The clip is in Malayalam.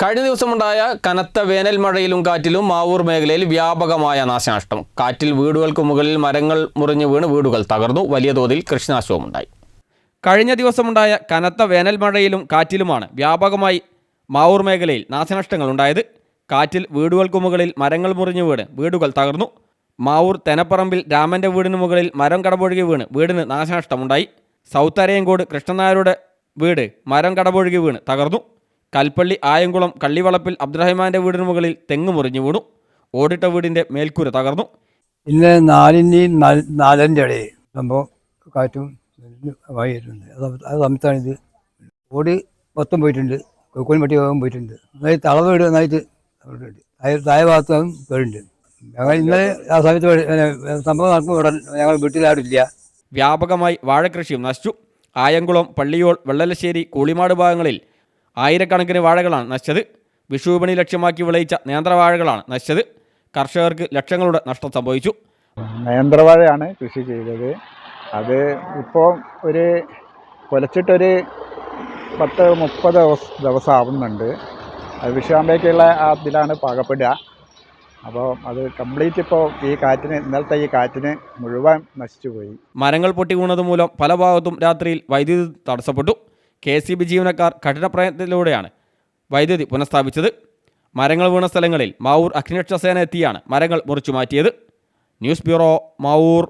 കഴിഞ്ഞ ദിവസമുണ്ടായ കനത്ത വേനൽ മഴയിലും കാറ്റിലും മാവൂർ മേഖലയിൽ വ്യാപകമായ നാശനഷ്ടം. കാറ്റിൽ വീടുകൾക്ക് മുകളിൽ മരങ്ങൾ മുറിഞ്ഞു വീണ് വീടുകൾ തകർന്നു. വലിയ തോതിൽ കൃഷിനാശവുമുണ്ടായി. കഴിഞ്ഞ ദിവസമുണ്ടായ കനത്ത വേനൽ മഴയിലും കാറ്റിലുമാണ് വ്യാപകമായി മാവൂർ മേഖലയിൽ നാശനഷ്ടങ്ങൾ ഉണ്ടായത്. കാറ്റിൽ വീടുകൾക്ക് മുകളിൽ മരങ്ങൾ മുറിഞ്ഞു വീണ് വീടുകൾ തകർന്നു. മാവൂർ തെനപ്പറമ്പിൽ രാമൻ്റെ വീടിന് മുകളിൽ മരം കടപൊഴുകി വീണ് വീടിന് നാശനഷ്ടമുണ്ടായി. സൗത്ത് അരയങ്കോട് കൃഷ്ണനായരുടെ വീട് മരം കടപൊഴുകി വീണ് തകർന്നു. കൽപ്പള്ളി ആയംകുളം കള്ളിവളപ്പിൽ അബ്ദുറഹ്മാൻ്റെ വീടിന് മുകളിൽ തെങ്ങ് മുറിഞ്ഞു വീണു. ഓടിട്ട വീടിൻ്റെ മേൽക്കൂര തകർന്നു. ഇന്ന് 4-ൻ്റെയും 4-ൻ്റെ ഇടയിൽ സംഭവം കാറ്റും വായിട്ടുണ്ട്. അത് സമയത്താണിത്. ഓടി മൊത്തം പോയിട്ടുണ്ട്. കോഴിക്കോട് ഭാഗം പോയിട്ടുണ്ട്. അതായത് തളവ് വീട് നന്നായിട്ട് താഴെ ഭാഗത്തും വീടുണ്ട്. ഞങ്ങൾ ഇന്നലെ ആ സമയത്ത് സംഭവം നടക്കുമ്പോൾ ഞങ്ങൾ വീട്ടിലാരില്ല. വ്യാപകമായി വാഴകൃഷിയും നശിച്ചു. ആയംകുളം, പള്ളിയോൾ, വെള്ളലശ്ശേരി, കൂളിമാട് ഭാഗങ്ങളിൽ ആയിരക്കണക്കിന് വാഴകളാണ് നശിച്ചത്. വിഷുവിപണി ലക്ഷ്യമാക്കി വിളയിച്ച നേന്ത്രവാഴകളാണ് നശിച്ചത്. കർഷകർക്ക് ലക്ഷങ്ങളുടെ നഷ്ടം സംഭവിച്ചു. നേന്ത്രവാഴയാണ് കൃഷി ചെയ്തത്. അത് ഇപ്പോൾ ഒരു കൊലച്ചിട്ടൊരു 10-30 ദിവസം ആവുന്നുണ്ട്. അത് വിഷുവാകുമ്പോഴേക്കുള്ള ആ ഇതിലാണ് പാകപ്പെടുക. അപ്പോൾ അത് കംപ്ലീറ്റ് ഇപ്പോൾ ഇന്നലത്തെ ഈ കാറ്റിന് മുഴുവൻ നശിച്ചു പോയി. മരങ്ങൾ പൊട്ടി വീണത് മൂലം പല ഭാഗത്തും രാത്രിയിൽ വൈദ്യുതി തടസ്സപ്പെട്ടു. KCB ജീവനക്കാർ കഠിന പ്രയത്നത്തിലൂടെയാണ് വൈദ്യുതി പുനഃസ്ഥാപിച്ചത്. മരങ്ങൾ വീണ സ്ഥലങ്ങളിൽ മാവൂർ അഗ്നിരക്ഷാസേന എത്തിയാണ് മരങ്ങൾ മുറിച്ചു മാറ്റിയത്. News bureau, Mavoor.